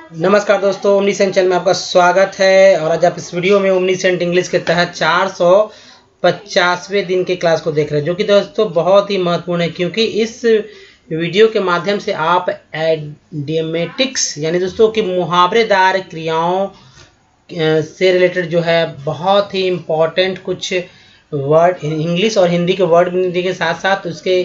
नमस्कार दोस्तों, omniscient channel में आपका स्वागत है। और आज आप इस वीडियो में ओमनीसेंट इंग्लिश के तहत 450वें दिन के क्लास को देख रहे हैं, जो कि दोस्तों बहुत ही महत्वपूर्ण है, क्योंकि इस वीडियो के माध्यम से आप एडियमेटिक्स यानी दोस्तों कि मुहावरेदार क्रियाओं से रिलेटेड जो है बहुत ही इम्पॉर्टेंट कुछ वर्ड इंग्लिश और हिंदी के वर्ड मीनिंग के साथ साथ उसके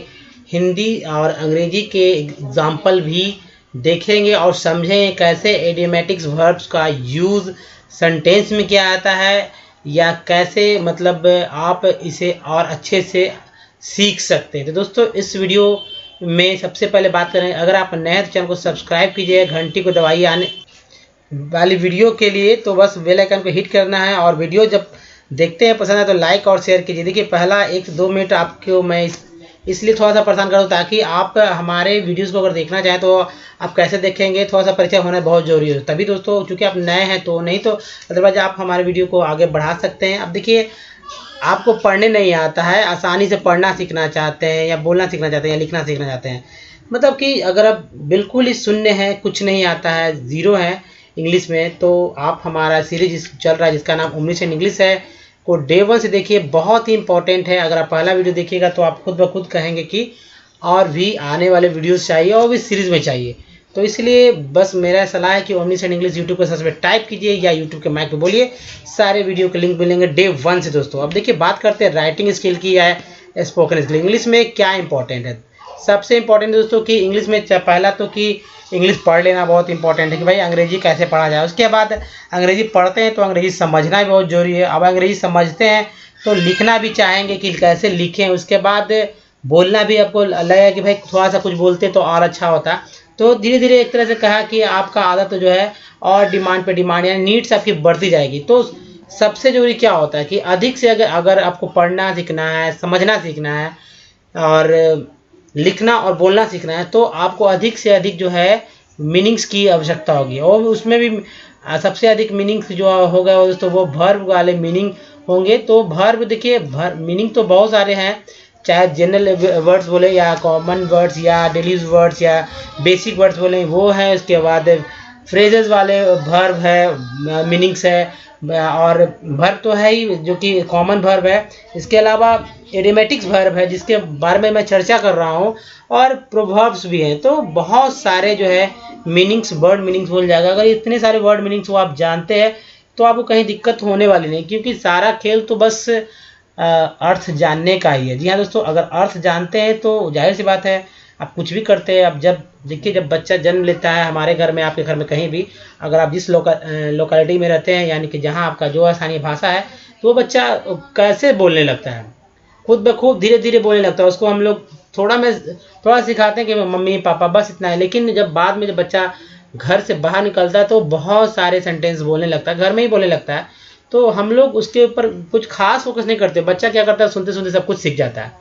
हिंदी और अंग्रेजी के एग्जाम्पल भी देखेंगे और समझेंगे कैसे एडियोमेटिक्स वर्ब्स का यूज़ सेंटेंस में किया जाता है, या कैसे मतलब आप इसे और अच्छे से सीख सकते हैं। तो दोस्तों इस वीडियो में सबसे पहले बात करें, अगर आप नए हैं तो चैनल को सब्सक्राइब कीजिए, घंटी को दबाइए आने वाली वीडियो के लिए, तो बस बेल आइकन को हिट करना है। और वीडियो जब देखते हैं पसंद है तो लाइक और शेयर कीजिए। देखिए पहला 1-2 मिनट आपको मैं इसलिए थोड़ा सा परेशान करूँ ताकि आप हमारे वीडियोस को अगर देखना चाहें तो आप कैसे देखेंगे, थोड़ा सा परिचय होना बहुत ज़रूरी है। तभी दोस्तों चूँकि आप नए हैं तो, नहीं तो अदरवाइज आप हमारे वीडियो को आगे बढ़ा सकते हैं। अब देखिए आपको पढ़ने नहीं आता है, आसानी से पढ़ना सीखना चाहते हैं या बोलना सीखना चाहते हैं या लिखना सीखना चाहते हैं, मतलब कि अगर आप बिल्कुल ही शून्य हैं, कुछ नहीं आता है, ज़ीरो है इंग्लिश में, तो आप हमारा सीरीज चल रहा है जिसका नाम ओमनीसेंट इंग्लिश है को डे 1 से देखिए, बहुत ही इंपॉर्टेंट है। अगर आप पहला वीडियो देखिएगा तो आप खुद ब खुद कहेंगे कि और भी आने वाले वीडियोस चाहिए और भी सीरीज़ में चाहिए। तो इसलिए बस मेरा सलाह है कि ओमनीसेंट इंग्लिश यूट्यूब पर सर्च पे टाइप कीजिए या यूट्यूब के माइक पे बोलिए, सारे वीडियो के लिंक मिलेंगे डे 1 से। दोस्तों अब देखिए बात करते हैं राइटिंग स्किल की या स्पोकन स्किल। इंग्लिश में क्या इंपॉर्टेंट है? सबसे इंपॉर्टेंट दोस्तों कि इंग्लिश में पहला तो कि इंग्लिश पढ़ लेना बहुत इंपॉर्टेंट है कि भाई अंग्रेजी कैसे पढ़ा जाए। उसके बाद अंग्रेजी पढ़ते हैं तो अंग्रेजी समझना भी बहुत ज़रूरी है। अब अंग्रेजी समझते हैं तो लिखना भी चाहेंगे कि कैसे लिखें। उसके बाद बोलना भी आपको लगेगा कि भाई थोड़ा सा कुछ बोलते तो और अच्छा होता। तो धीरे धीरे एक तरह से कहा कि आपका आदत जो है और डिमांड पे डिमांड यानी नीड्स आपकी बढ़ती जाएगी। तो सबसे ज़रूरी क्या होता है कि अधिक से अगर आपको पढ़ना सीखना है, समझना सीखना है और लिखना और बोलना सीखना है, तो आपको अधिक से अधिक जो है मीनिंग्स की आवश्यकता होगी। और उसमें भी सबसे अधिक मीनिंग्स जो होगा दोस्तों वो वर्ब वाले मीनिंग होंगे। तो वर्ब देखिए मीनिंग तो बहुत सारे हैं, चाहे जनरल वर्ड्स बोले या कॉमन वर्ड्स या डेली वर्ड्स या बेसिक वर्ड्स बोले वो हैं। उसके बाद फ्रेजेस वाले वर्ब है, मीनिंग्स है, और वर्ब तो है ही जो कि कॉमन वर्ब है। इसके अलावा एडियोमेटिक्स वर्ब है जिसके बारे में मैं चर्चा कर रहा हूँ, और प्रोवर्ब्स भी हैं। तो बहुत सारे जो है मीनिंग्स, वर्ड मीनिंग्स बोल जाएगा। अगर इतने सारे वर्ड मीनिंग्स वो आप जानते हैं तो आपको कहीं दिक्कत होने वाली नहीं, क्योंकि सारा खेल तो बस अर्थ जानने का ही है। जी हाँ दोस्तों, अगर अर्थ जानते हैं तो जाहिर सी बात है आप कुछ भी करते हैं। अब जब देखिए जब बच्चा जन्म लेता है हमारे घर में, आपके घर में, कहीं भी अगर आप जिस लोकेलिटी में रहते हैं यानी कि जहाँ आपका जो स्थानीय भाषा है, तो वो बच्चा कैसे बोलने लगता है, खुद ब खुद धीरे धीरे बोलने लगता है। उसको हम लोग थोड़ा सिखाते हैं कि मम्मी पापा बस इतना है, लेकिन जब बाद में जब बच्चा घर से बाहर निकलता है तो बहुत सारे सेंटेंस बोलने लगता है, घर में ही बोलने लगता है। तो हम लोग उसके ऊपर कुछ खास फोकस नहीं करते। बच्चा क्या करता है, सुनते सुनते सब कुछ सीख जाता है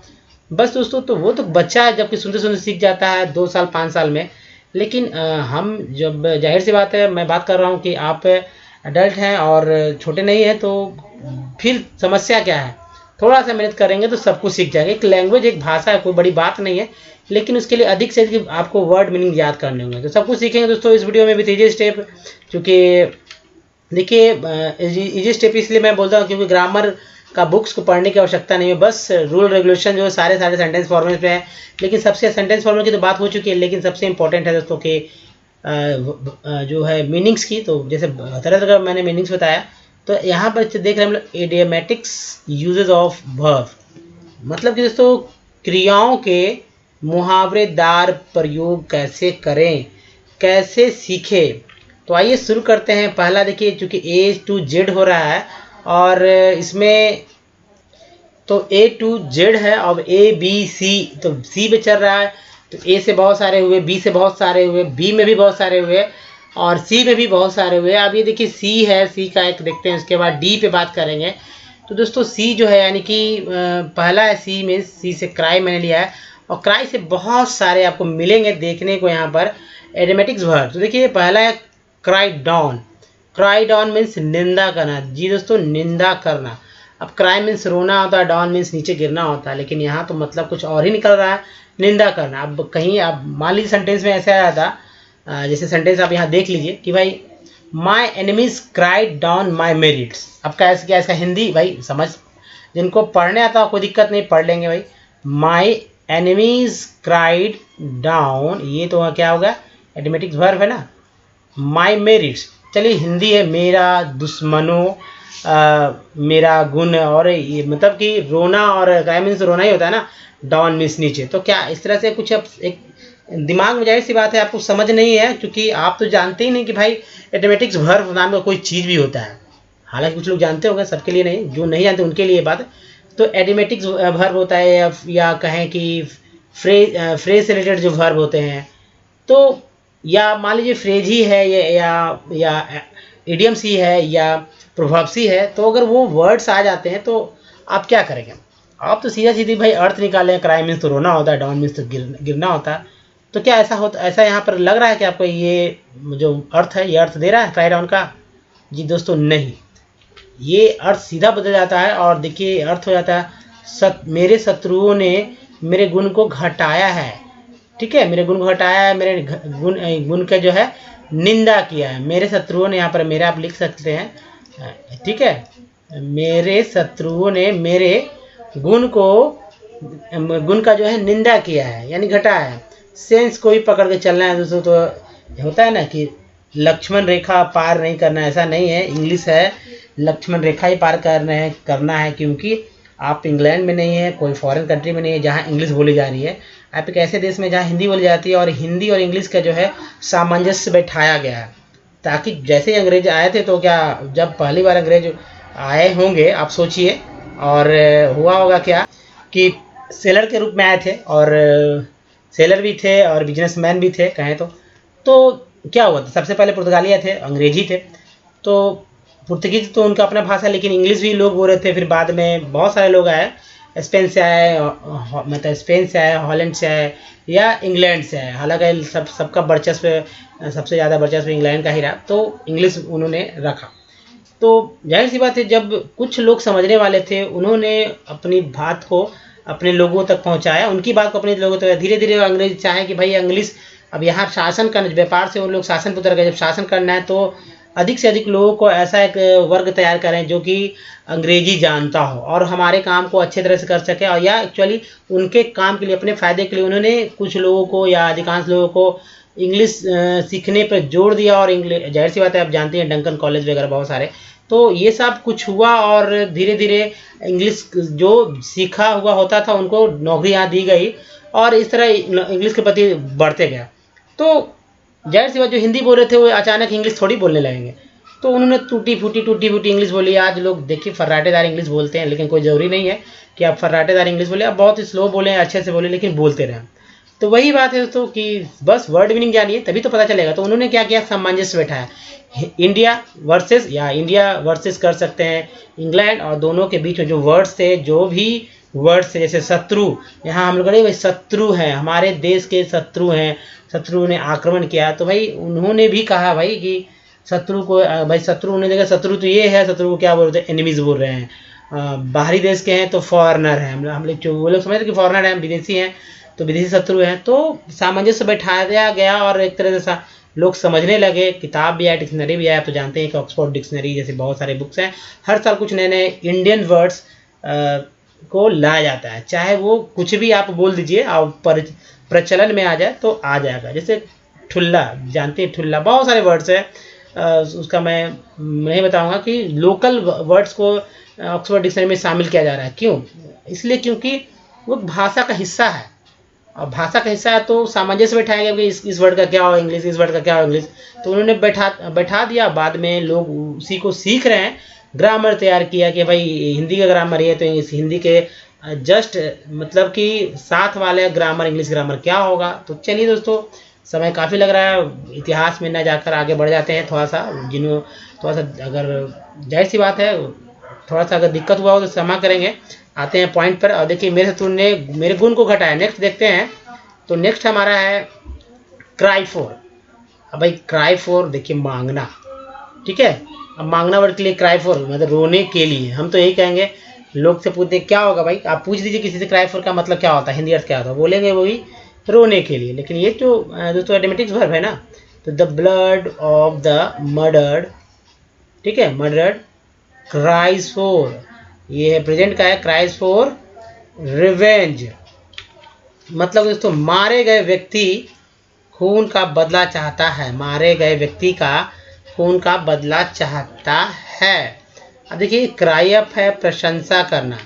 बस दोस्तों। तो वो तो बच्चा है, जबकि सुनते सुनते सीख जाता है 2 साल 5 साल में। लेकिन हम जब जाहिर सी बात है, मैं बात कर रहा हूँ कि आप अडल्ट हैं और छोटे नहीं हैं, तो फिर समस्या क्या है, थोड़ा सा मेहनत करेंगे तो सब कुछ सीख जाएंगे। एक लैंग्वेज, एक भाषा है, कोई बड़ी बात नहीं है, लेकिन उसके लिए अधिक से अधिक आपको वर्ड मीनिंग याद करने होंगे, तो सब कुछ सीखेंगे दोस्तों इस वीडियो में भी। इजी स्टेप, क्योंकि देखिए इजी स्टेप इसलिए मैं बोलता हूँ क्योंकि ग्रामर का बुक्स को पढ़ने की आवश्यकता नहीं है, बस रूल रेगुलेशन जो सारे सेंटेंस फॉर्मेट पे है। लेकिन सबसे सेंटेंस फॉर्मेट की तो बात हो चुकी है, लेकिन सबसे इंपॉर्टेंट है दोस्तों कि जो है मीनिंग्स की। तो जैसे तरह तरह मैंने मीनिंग्स बताया, तो यहाँ पर देख रहे हैं हम लोग एडियोमेटिक्स यूजेस ऑफ वर्ब, मतलब कि दोस्तों क्रियाओं के मुहावरेदार प्रयोग कैसे करें, कैसे सीखें। तो आइए शुरू करते हैं। पहला देखिए, चूंकि A to Z हो रहा है और इसमें तो A to Z है, अब A B C, तो C पे चल रहा है, तो A से बहुत सारे हुए, B से बहुत सारे हुए, B में भी बहुत सारे हुए और C में भी बहुत सारे हुए। अब ये देखिए C है, C का एक देखते हैं, उसके बाद D पे बात करेंगे। तो दोस्तों C जो है यानी कि पहला है C में, C से क्राई मैंने लिया है, और क्राई से बहुत सारे आपको मिलेंगे देखने को यहाँ पर एडियोमेटिक्स वर्ब। तो देखिए पहला है cry down. Cry down means निंदा करना। जी दोस्तों, निंदा करना। अब क्राई मीन्स रोना होता है, डाउन मीन्स नीचे गिरना होता है, लेकिन यहाँ तो मतलब कुछ और ही निकल रहा है, निंदा करना। अब कहीं आप मान लीजिए सेंटेंस में ऐसे आया था, जैसे सेंटेंस आप यहाँ देख लीजिए कि भाई my enemies cried down my merits. अब क्या इसका हिंदी भाई समझ, जिनको पढ़ने आता है कोई दिक्कत नहीं, पढ़ लेंगे भाई। माई एनिमीज क्राइड डाउन, ये तो क्या होगा, एडिमेटिक वर्ब है ना, माई मेरिट्स। चलिए हिंदी है मेरा दुश्मनों, मेरा गुण, और ये मतलब कि रोना, और क्राइम मीन्स रोना ही होता है ना, डाउन मीन्स नीचे। तो क्या इस तरह से कुछ अब एक दिमाग में जाहिर सी बात है आपको समझ नहीं है, क्योंकि आप तो जानते ही नहीं कि भाई एडिमेटिक्स वर्ब नाम का कोई चीज़ भी होता है। हालांकि कुछ लोग जानते होंगे, सबके लिए नहीं, जो नहीं जानते उनके लिए बात। तो एडिमेटिक्स वर्ब होता है, या कहें कि फ्रेज से रिलेटेड जो वर्ब होते हैं, तो या मान लीजिए फ्रेज ही है, या इडियम्स ही है, या प्रोवर्ब्स ही है, तो अगर वो वर्ड्स आ जाते हैं तो आप क्या करेंगे? आप तो सीधा सीधी भाई अर्थ निकालें। क्राइम मीन्स तो रोना होता है, डाउन मीन्स तो गिरना होता है। तो क्या ऐसा यहाँ पर लग रहा है कि आपको ये जो अर्थ है ये अर्थ दे रहा है क्राई डाउन का? जी दोस्तों नहीं, ये अर्थ सीधा बदल जाता है, और देखिए अर्थ हो जाता है मेरे शत्रुओं ने मेरे गुण को घटाया है। ठीक है, मेरे गुण को घटाया है, मेरे गुण का जो है निंदा किया है। मेरे शत्रुओं ने, यहाँ पर मेरे आप लिख सकते हैं, ठीक है, मेरे शत्रुओं ने मेरे गुण का जो है निंदा किया है, यानी घटाया है। सेंस को भी पकड़ के चलना है दोस्तों। तो होता है ना कि लक्ष्मण रेखा पार नहीं करना, ऐसा नहीं है, इंग्लिश है, लक्ष्मण रेखा ही पार करना है, क्योंकि आप इंग्लैंड में नहीं है, कोई फॉरेन कंट्री में नहीं है जहाँ इंग्लिश बोली जा रही है। आप एक ऐसे देश में जहाँ हिंदी बोली जाती है, और हिंदी और इंग्लिश का जो है सामंजस्य बैठाया गया है, ताकि जैसे ही अंग्रेज आए थे, तो क्या जब पहली बार अंग्रेज आए होंगे, आप सोचिए, और हुआ होगा क्या कि सेलर के रूप में आए थे, और सेलर भी थे और बिजनेसमैन भी थे कहें तो क्या हुआ था, सबसे पहले पुर्तगालिया थे, अंग्रेजी थे। तो पुर्तगीज तो उनका अपना भाषा, लेकिन इंग्लिश भी लोग बोल रहे थे। फिर बाद में बहुत सारे लोग आए, स्पेन से आए, मतलब स्पेन से आए, हॉलैंड से आए, या इंग्लैंड से आए। हालांकि सबका वर्चस्व, सबसे ज़्यादा वर्चस्व इंग्लैंड का ही रहा, तो इंग्लिश उन्होंने रखा। तो जाहिर सी बात है, जब कुछ लोग समझने वाले थे, उन्होंने अपनी बात को अपने लोगों तक पहुंचाया, उनकी बात को अपने लोगों तक। धीरे धीरे अंग्रेज चाहे कि भाई इंग्लिश, अब यहाँ शासन करना, व्यापार से वो लोग शासन पर उतर गए। जब शासन करना है तो अधिक से अधिक लोगों को ऐसा एक वर्ग तैयार करें जो कि अंग्रेजी जानता हो, और हमारे काम को अच्छे तरह से कर सके, और या एक्चुअली उनके काम के लिए, अपने फ़ायदे के लिए उन्होंने कुछ लोगों को, या अधिकांश लोगों को इंग्लिश सीखने पर जोर दिया। और इंग्लिश, जाहिर सी बात है आप जानते हैं, डंकन कॉलेज वगैरह बहुत सारे, तो ये सब कुछ हुआ, और धीरे धीरे इंग्लिश जो सीखा हुआ होता था उनको नौकरियाँ दी गई, और इस तरह इंग्लिश के प्रति बढ़ते गया। तो जाहिर सी बात, जो हिंदी बोल रहे थे वो अचानक इंग्लिश थोड़ी बोलने लगेंगे, तो उन्होंने टूटी फूटी इंग्लिश बोली। आज लोग देखिए फर्राटेदार इंग्लिश बोलते हैं, लेकिन कोई ज़रूरी नहीं है कि आप फर्राटेदार इंग्लिश बोले, आप बहुत ही स्लो बोलें, अच्छे से बोले, लेकिन बोलते रहें। तो वही बात है दोस्तों कि बस वर्ड मीनिंग जानिए, तभी तो पता चलेगा। तो उन्होंने क्या किया, सामंजस्य बैठाया, इंडिया वर्सेस कर सकते हैं इंग्लैंड, और दोनों के बीच में जो वर्ड्स थे, जो भी वर्ड्स थे, जैसे शत्रु, यहाँ हम लोग भाई शत्रु हैं, हमारे देश के शत्रु हैं, शत्रु ने आक्रमण किया, तो भाई उन्होंने भी कहा भाई कि शत्रु को, भाई शत्रु, उन्होंने देखा शत्रु तो ये है, शत्रु को क्या बोल रहे हैं, एनिमीज बोल रहे हैं। बाहरी देश के हैं तो फॉरेनर हैं, हम लोग वो लोग समझते कि फॉरेनर हैं, विदेशी हैं, तो विदेशी शत्रु हैं। तो सामंजस्य बैठाया गया, और एक तरह से लोग समझने लगे। किताब भी आया, डिक्शनरी भी आया, तो जानते हैं कि ऑक्सफोर्ड डिक्शनरी जैसे बहुत सारे बुक्स हैं, हर साल कुछ नए नए इंडियन वर्ड्स को लाया जाता है, चाहे वो कुछ भी आप बोल दीजिए, आप प्रचलन में आ जाए तो आ जाएगा। जैसे ठुल्ला, जानते हैं ठुल्ला, बहुत सारे वर्ड्स हैं, उसका मैं नहीं बताऊंगा कि लोकल वर्ड्स को ऑक्सफोर्ड डिक्शनरी में शामिल किया जा रहा है। क्यों? इसलिए क्योंकि वो भाषा का हिस्सा है, और भाषा का हिस्सा है तो सामंजस्य बैठाया गया कि इस वर्ड का क्या हो इंग्लिश, इस वर्ड का क्या हो इंग्लिश, तो उन्होंने बैठा दिया। बाद में लोग उसी को सीख रहे हैं, ग्रामर तैयार किया कि भाई हिंदी का ग्रामर ये, तो इस हिंदी के जस्ट मतलब कि साथ वाले ग्रामर, इंग्लिश ग्रामर क्या होगा। तो चलिए दोस्तों, समय काफ़ी लग रहा है, इतिहास में न जाकर आगे बढ़ जाते हैं थोड़ा सा। अगर जाहिर सी बात है, थोड़ा सा अगर दिक्कत हुआ हो तो क्षमा करेंगे। आते हैं पॉइंट पर, और देखिए मेरे शत्रु ने मेरे गुण को घटाया। नेक्स्ट देखते हैं, तो नेक्स्ट हमारा है क्राई फॉर। अब भाई क्राई फॉर देखिए मांगना, ठीक है। अब मांगना वर्ड के लिए क्राई फॉर मतलब रोने के लिए। हम तो यही कहेंगे, लोग से पूछते क्या होगा भाई, आप पूछ दीजिए किसी से क्राई फॉर का मतलब क्या होता है, हिंदी अर्थ क्या होता है, बोलेंगे वो भी रोने के लिए। लेकिन ये जो दोस्तों एडिमेटिक्स वर्ब है ना, तो the blood of the murdered, ठीक है, मर्डर्ड क्राइज फॉर, ये है प्रेजेंट का है, क्राइज फॉर रिवेंज। मतलब दोस्तों मारे गए व्यक्ति खून का बदला चाहता है, मारे गए व्यक्ति का खून का बदला चाहता है। अब देखिए क्राई अप है प्रशंसा करना,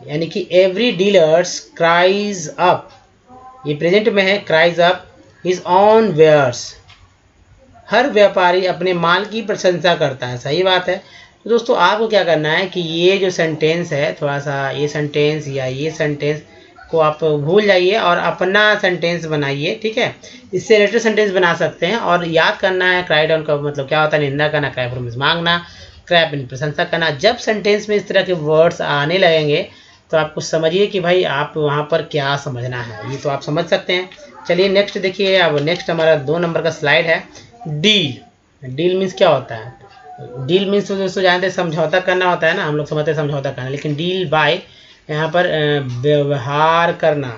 यानी कि एवरी डीलर्स क्राइज अप, ये प्रेजेंट में है, cries up his own wares, हर व्यापारी अपने माल की प्रशंसा करता है, सही बात है। तो दोस्तों आपको क्या करना है कि ये जो सेंटेंस है, थोड़ा सा ये सेंटेंस या ये सेंटेंस को आप भूल जाइए और अपना सेंटेंस बनाइए, ठीक है। इससे रिलेटेड सेंटेंस बना सकते हैं और याद करना है क्राई डाउन का मतलब क्या होता है, निंदा करना, क्राई फॉर मींस मांगना, क्रैप इन प्रशंसा करना। जब सेंटेंस में इस तरह के वर्ड्स आने लगेंगे तो आपको समझिए कि भाई आप वहाँ पर क्या समझना है, ये तो आप समझ सकते हैं। चलिए नेक्स्ट देखिए, अब नेक्स्ट हमारा 2 नंबर का स्लाइड है, डील। डील मीन्स क्या होता है, डील मीन्स तो दोस्तों जानते हैं समझौता करना होता है ना, हम लोग समझते हैं समझौता करना, लेकिन डील बाय यहाँ पर व्यवहार करना,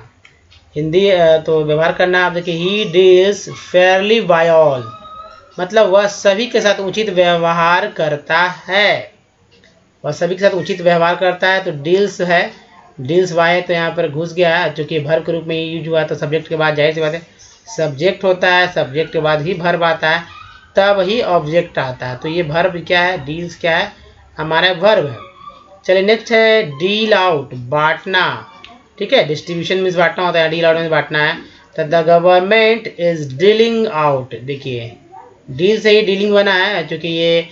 हिंदी तो व्यवहार करना। आप देखिए ही डील्स फेयरली बाय ऑल, मतलब वह सभी के साथ उचित व्यवहार करता है, वह सभी के साथ उचित व्यवहार करता है। तो डील्स है, डील्स बाय तो यहाँ पर घुस गया है, चूंकि भर्ब के रूप में यूज हुआ तो सब्जेक्ट के बाद जाहिर सी बात है सब्जेक्ट होता है, सब्जेक्ट के बाद ही भर्ब आता है, तब ही ऑब्जेक्ट आता है। तो ये भर्ब क्या है, डील्स क्या है, हमारा भर्ब है। चलिए नेक्स्ट है डील आउट, बांटना, ठीक है, डिस्ट्रीब्यूशन मीन्स बांटना होता है, डील आउट मीन्स बांटना है। तो the government is dealing out, देखिए डील से ही डीलिंग बना है, क्योंकि ये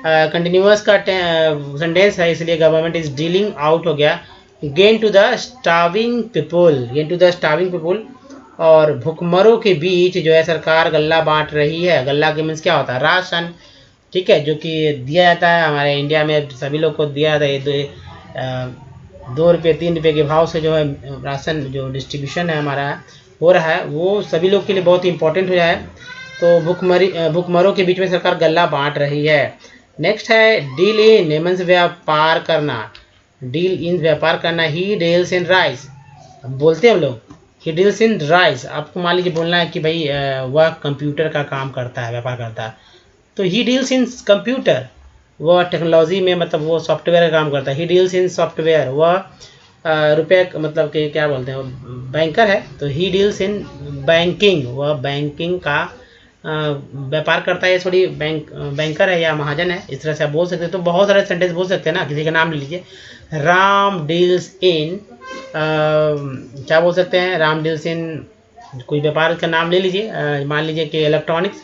कंटिन्यूअस का सेंटेंस है, इसलिए गवर्नमेंट इज डीलिंग आउट हो गया। Gain to the starving people, gain to the starving people, और भुखमरों के बीच जो है सरकार गल्ला बांट रही है। गल्ला के मीन्स क्या होता है, राशन, ठीक है, जो कि दिया जाता है हमारे इंडिया में सभी लोग को दिया जाता है, 2 रुपये 3 रुपये के भाव से जो है राशन जो डिस्ट्रीब्यूशन है हमारा हो रहा है, वो सभी लोग के लिए बहुत इंपॉर्टेंट हो जाए। तो भुखमरों के बीच में सरकार गल्ला बांट रही है। नेक्स्ट है डील इन मीन्स व्यापार करना, डील इन व्यापार करना। ही डील्स इन राइस, बोलते हैं हम लोग ही डील्स इन राइस, आपको मान लीजिए बोलना है कि भाई वह कंप्यूटर का काम करता है, व्यापार करता है, तो ही डील्स इन कंप्यूटर, वह टेक्नोलॉजी में मतलब वो सॉफ्टवेयर का काम करता है। ही डील्स इन सॉफ्टवेयर, वह रुपये मतलब कि क्या बोलते हैं बैंकर है, तो ही डील्स इन बैंकिंग, वह बैंकिंग का व्यापार करता है, थोड़ी बैंकर है या महाजन है, इस तरह से आप बोल सकते हैं। तो बहुत सारे सेंटेंस बोल सकते हैं ना, किसी का नाम ले लीजिए, राम डील्स इन क्या बोल सकते हैं, राम डील्स इन कोई व्यापार का नाम ले लीजिए, मान लीजिए कि electronics,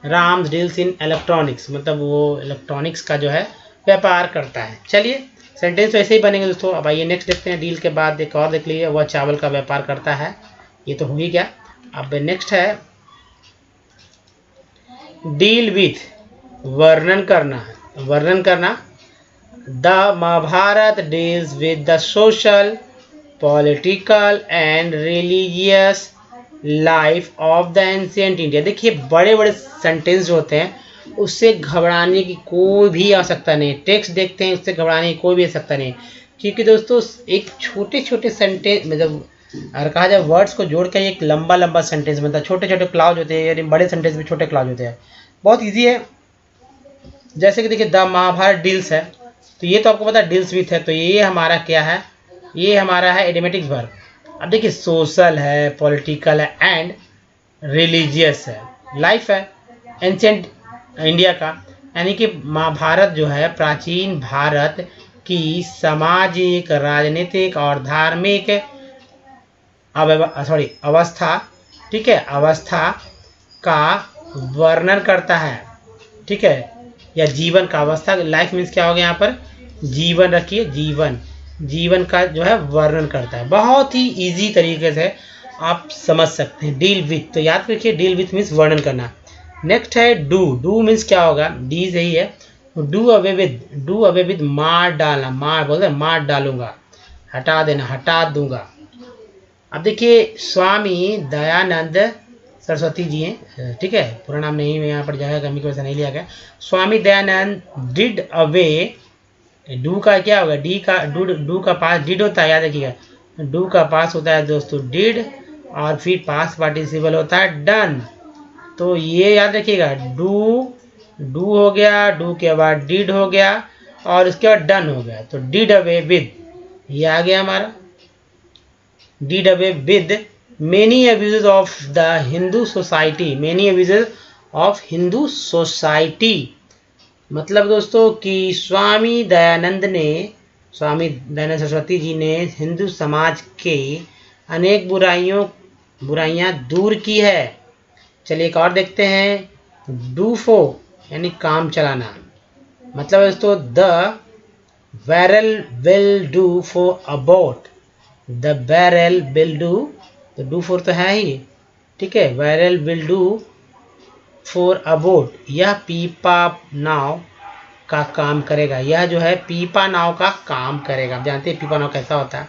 Ram deals in electronics, मतलब वो इलेक्ट्रॉनिक्स का जो है व्यापार करता है। चलिए सेंटेंस तो ऐसे ही बनेंगे दोस्तों। अब आइए नेक्स्ट देखते हैं, डील के बाद एक और देख लीजिए, वह चावल का व्यापार करता है, ये तो हो ही गया। अब नेक्स्ट है डील विथ, वर्णन करना है, वर्णन करना। The Mahabharata deals with the social, political and religious life of the ancient India. देखिए बड़े बड़े सेंटेंस जो होते हैं उससे घबराने की कोई भी आवश्यकता नहीं, टेक्स्ट देखते हैं उससे घबराने की कोई भी आवश्यकता नहीं, क्योंकि दोस्तों एक छोटे छोटे सेंटेंस मतलब अगर कहा जाए वर्ड्स को जोड़ कर एक लंबा लंबा सेंटेंस बनता है। छोटे छोटे क्लाउज होते हैं, यानी बड़े सेंटेंस में छोटे क्लाउज होते हैं, बहुत ईजी है। जैसे कि देखिए द महाभारत डील्स है, तो ये तो आपको पता है डील्स विथ है, तो ये हमारा क्या है, ये हमारा है एडिमेटिक वर्ब। अब देखिए सोशल है, पॉलिटिकल है एंड रिलीजियस है, लाइफ है एंशिएंट इंडिया का, यानी कि महाभारत जो है प्राचीन भारत की सामाजिक, राजनीतिक और धार्मिक अवस्था, ठीक है, अवस्था का वर्णन करता है, ठीक है, या जीवन का अवस्था, लाइफ मीन्स क्या हो गया यहाँ पर, जीवन रखिए, जीवन, जीवन का जो है वर्णन करता है। बहुत ही इजी तरीके से आप समझ सकते हैं। डील विथ, तो याद रखिए डील विथ मीन्स वर्णन करना। नेक्स्ट है डू, डू मीन्स क्या होगा, डी से ही है, do away with, do away with मार डालना, मार बोलते हैं मार डालूंगा, हटा देना, हटा दूंगा। अब देखिए स्वामी दयानंद सरस्वती जी हैं, ठीक है, पूरा नाम नहीं है यहाँ पर जगह कमी की वजह से नहीं लिया गया। Swami Dayanand did away, do का क्या होगा, डी का डू का पास डिड होता है, याद रखिएगा, डू का पास होता है दोस्तों डिड, और फिर पास पार्टिसिपल होता है डन, तो ये याद रखिएगा, डू हो गया, डू के बाद डिड हो गया और उसके बाद डन हो गया, तो डिड अवे विद, ये आ गया हमारा, did away with many abuses of the Hindu society, many abuses of Hindu society. मतलब दोस्तों कि स्वामी दयानंद सरस्वती जी ने हिंदू समाज के अनेक बुराइयां दूर की है। चलिए एक और देखते हैं, डू फो यानी काम चलाना, मतलब दोस्तों the barrel will do for a boat, the barrel will do, तो डू फॉर तो है ही, ठीक है, barrel will do for a boat, यह पीपा नाव का काम करेगा, यह जो है पीपा नाव का काम करेगा। आप जानते हैं पीपा नाव कैसा होता है।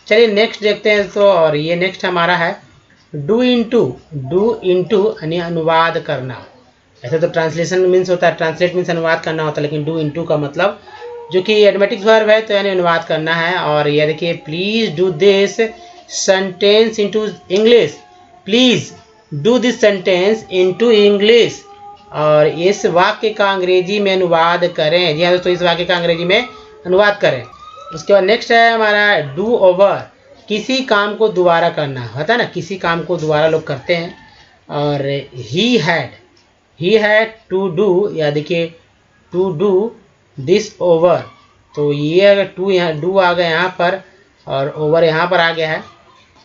चलिए नेक्स्ट देखते हैं तो, और ये नेक्स्ट हमारा है डू इनटू यानी अनुवाद करना। ऐसे तो ट्रांसलेशन मीन्स होता है, ट्रांसलेट मीन्स अनुवाद करना होता है, लेकिन डू इनटू का मतलब जो कि एडमेटिक वर्ब है तो यानी अनुवाद करना है। और ये देखिए, please do this sentence into English, please do this sentence into English, और इस वाक्य का अंग्रेजी में अनुवाद करें। जी हाँ दोस्तों, इस वाक्य का अंग्रेजी में अनुवाद करें। उसके बाद नेक्स्ट है हमारा डू ओवर, किसी काम को दोबारा करना होता है ना, किसी काम को दोबारा लोग करते हैं। और ही हैड टू डू, या देखिए टू डू दिस ओवर, तो ये अगर टू यहाँ डू आ गया यहाँ पर और ओवर यहाँ पर आ गया है,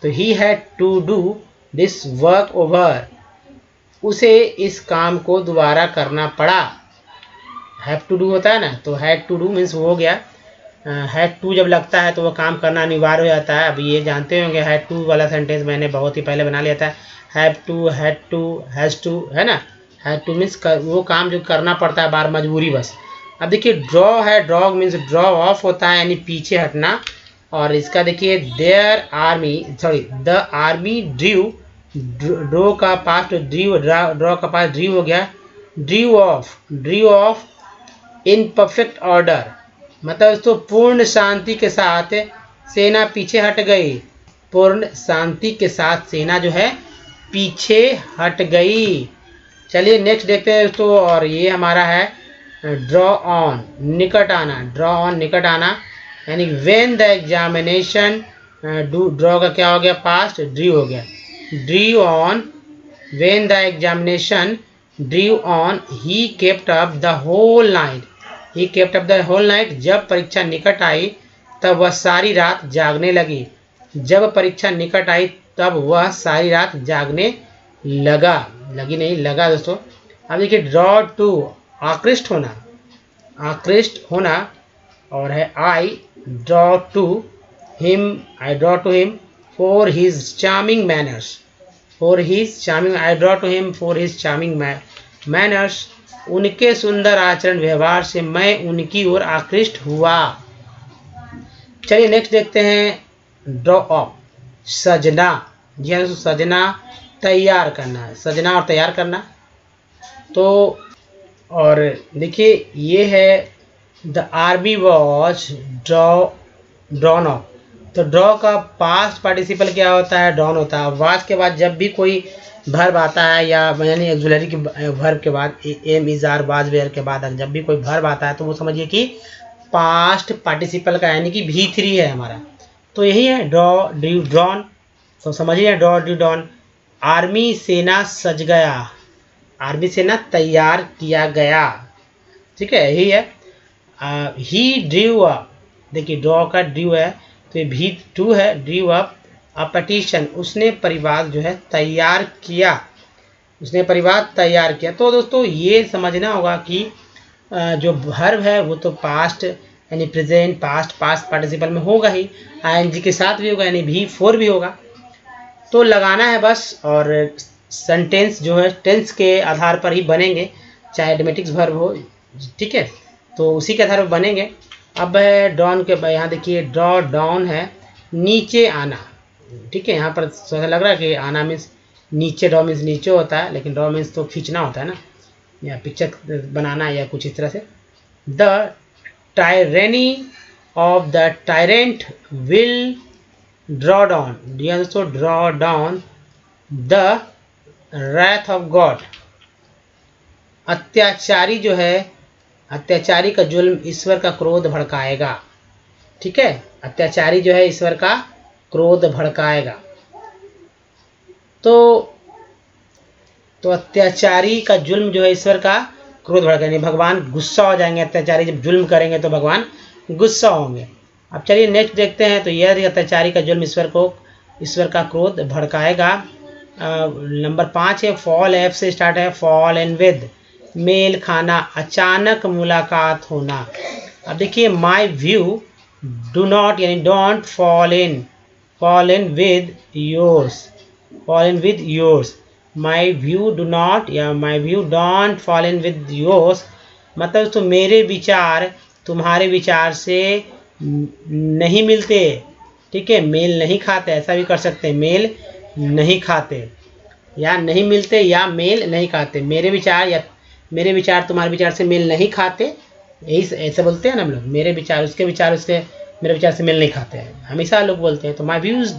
तो he had to do this work over, उसे इस काम को दोबारा करना पड़ा। हैव टू डू होता है ना, तो हैड टू डू मीन्स वो हो गया, हैड टू जब लगता है तो वो काम करना अनिवार्य हो जाता है। अब ये जानते होंगे हैड टू वाला सेंटेंस मैंने बहुत ही पहले बना लिया था, have to, had to, has to, है ना। हैड टू मीन्स वो काम जो करना पड़ता है बार मजबूरी बस। अब देखिए ड्रॉ है, ड्रॉ मीन्स ड्रॉ ऑफ होता है यानी पीछे हटना। और इसका देखिए द आर्मी ड्रू, ड्रो का पास्ट ड्रू, ड्रॉ का पास्ट ड्रू हो गया, Drew of in perfect order, मतलब दोस्तों पूर्ण शांति के साथ सेना पीछे हट गई, पूर्ण शांति के साथ सेना जो है पीछे हट गई। चलिए नेक्स्ट देखते हैं दोस्तों, और ये हमारा है ड्रॉ ऑन, निकट आना, ड्रॉ ऑन निकट आना, यानी व्हेन द एग्जामिनेशन, ड्रॉ का क्या हो गया पास्ट, ड्रू हो गया, drew on when the examination drew on, he kept up the whole night, he kept up the whole night, जब परीक्षा निकट आई तब वह सारी रात जागने लगी, जब परीक्षा निकट आई तब वह सारी रात जागने लगा, लगी नहीं लगा दोस्तों। अब देखिए ड्रॉ टू, आकृष्ट होना, और है I draw two him for his charming manners, I draw two him for his charming manners, उनके सुंदर आचरण व्यवहार से मैं उनकी ओर आकृष्ट हुआ। चलिए नेक्स्ट देखते हैं ड्रॉ अप, सजना, जी हाँ सजना तैयार करना है, सजना और तैयार करना। तो और देखिए ये है the army was drawn up, तो ड्रॉ का पास्ट पार्टिसिपल क्या होता है, ड्रॉन होता है। वाज के बाद जब भी कोई वर्ब आता है या यानी ऑक्सिलरी के वर्ब के बाद am is are was were के बाद जब भी कोई वर्ब आता है तो वो समझिए कि पास्ट पार्टिसिपल का यानी कि V3 है हमारा। तो यही है ड्रॉ ड्रू ड्रॉन, तो समझिए ड्रॉ ड्रू ड्रॉन। आर्मी सेना सज गया, आर्मी सेना तैयार किया गया, ठीक है यही है। ही ड्रू अप, देखिए ड्रॉ का ड्रू है तो ये V2 है, ड्रू अप अ पटिशन, उसने परिवार जो है तैयार किया, उसने परिवार तैयार किया। तो दोस्तों ये समझना होगा कि जो वर्ब है वो तो पास्ट यानी प्रेजेंट पास्ट पार्टिसिपल में होगा ही, आईएनजी के साथ भी होगा यानी V4 भी होगा, तो लगाना है बस। और सेंटेंस जो है टेंस के आधार पर ही बनेंगे, चाहे एडमेटिक्स वर्ब हो, ठीक है, तो उसी के आधार पर बनेंगे। अब है डॉन के, यहाँ देखिए ड्रॉ डाउन है नीचे आना, ठीक है, यहाँ पर ऐसा लग रहा है कि आना मीन्स नीचे, ड्रॉ मीन्स नीचे होता है, लेकिन ड्रॉ मीन्स तो खींचना होता है ना, या पिक्चर बनाना या कुछ इस तरह से। The tyranny of the tyrant will draw down, दोस्तों draw down the wrath of God, अत्याचारी जो है, अत्याचारी का जुल्म ईश्वर का क्रोध भड़काएगा। ठीक है, अत्याचारी जो है ईश्वर का क्रोध भड़काएगा। तो अत्याचारी का जुल्म जो है ईश्वर का क्रोध भड़काएगा, भगवान गुस्सा हो जाएंगे। अत्याचारी जब जुल्म करेंगे तो भगवान गुस्सा होंगे। अब चलिए नेक्स्ट देखते हैं। तो यह अत्याचारी का जुल्म ईश्वर का क्रोध भड़काएगा। नंबर 5 है फॉल, एफ से स्टार्ट है। फॉल इन विद, मेल खाना, अचानक मुलाकात होना। अब देखिए माई व्यू, डू नॉट यानी don't fall in with yours, fall in with yours. My view do not या my view don't fall in with yours, मतलब तो मेरे विचार तुम्हारे विचार से नहीं मिलते। ठीक है, मेल नहीं खाते, ऐसा भी कर सकते हैं, मेल नहीं खाते या नहीं मिलते या मेल नहीं खाते। मेरे विचार या मेरे विचार तुम्हारे विचार से मेल नहीं खाते, यही ऐसे बोलते हैं ना हम लोग। मेरे विचार उसके मेरे विचार से मेल नहीं खाते हैं, हमेशा लोग बोलते हैं। तो my views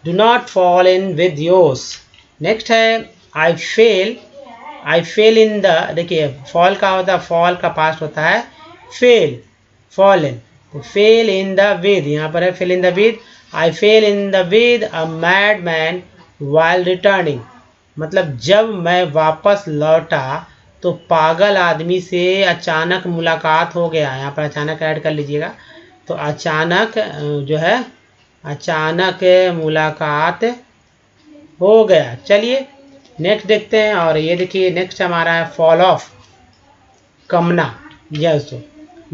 do not fall in with yours. Next है आई फेल इन द, देखिए फॉल का होता है, फॉल का पास्ट होता है fail, fall in, fail in the with, यहाँ पर है fail in the with. I fail in the with a mad man while returning, मतलब जब मैं वापस लौटा तो पागल आदमी से अचानक मुलाकात हो गया। यहाँ पर अचानक ऐड कर लीजिएगा। तो अचानक जो है, अचानक मुलाकात हो गया। चलिए नेक्स्ट देखते हैं। और ये देखिए नेक्स्ट हमारा है फॉल ऑफ, कमना। Yes,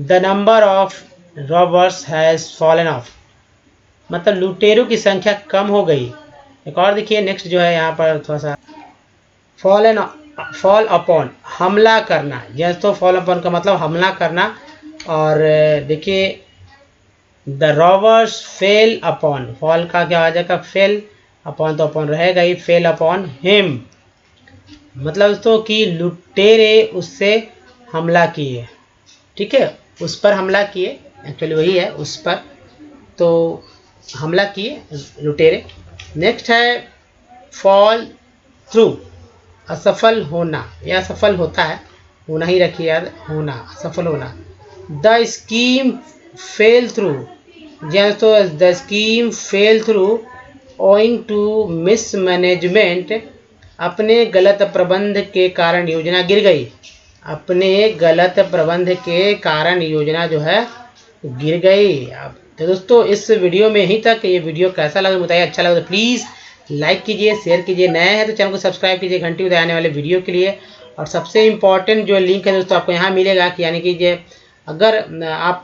the number of robbers has fallen of, मतलब लुटेरों की संख्या कम हो गई। एक और देखिए नेक्स्ट जो है यहाँ पर थोड़ा सा फॉल अपॉन, हमला करना। यस, तो फॉल अपॉन का मतलब हमला करना। और देखिए the robbers fail upon, fall का क्या आ जाएगा, फेल, अपॉन तो अपॉन रहेगा ही, फेल अपॉन हिम, मतलब दोस्तों कि लुटेरे उससे हमला किए। ठीक है, उस पर हमला किए, एक्चुअली वही है, उस पर तो हमला किए लुटेरे। नेक्स्ट है फॉल थ्रू, असफल होना या असफल होता है, होना ही रखिए याद, होना, असफल होना। द स्कीम फेल थ्रू, जैसे तो the scheme fell through owing to mismanagement, अपने गलत प्रबंध के कारण योजना गिर गई। अपने गलत प्रबंध के कारण योजना जो है गिर गई। अब तो दोस्तों इस वीडियो में ही तक। ये वीडियो कैसा लगा बताइए, अच्छा लगा तो प्लीज़ लाइक कीजिए, शेयर कीजिए, नए हैं तो चैनल को सब्सक्राइब कीजिए घंटी बजाने आने वाले वीडियो के लिए। और सबसे इम्पॉर्टेंट जो लिंक है दोस्तों आपको यहाँ मिलेगा, कि यानी कि ये अगर आप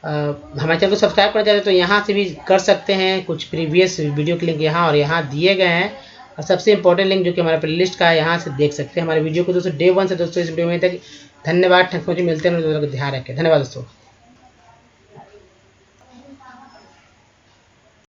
हमारे चैनल को सब्सक्राइब करना चाहते हैं तो यहाँ से भी कर सकते हैं। कुछ प्रीवियस वीडियो के लिंक यहाँ और यहाँ दिए गए हैं। और सबसे इंपॉर्टेंट लिंक जो कि हमारे प्लेलिस्ट का है, यहाँ से देख सकते हैं हमारे वीडियो को दोस्तों। डे 1 से दोस्तों इस वीडियो में तक धन्यवाद। थैंक यू, मिलते हैं, ध्यान रखें। धन्यवाद दोस्तों।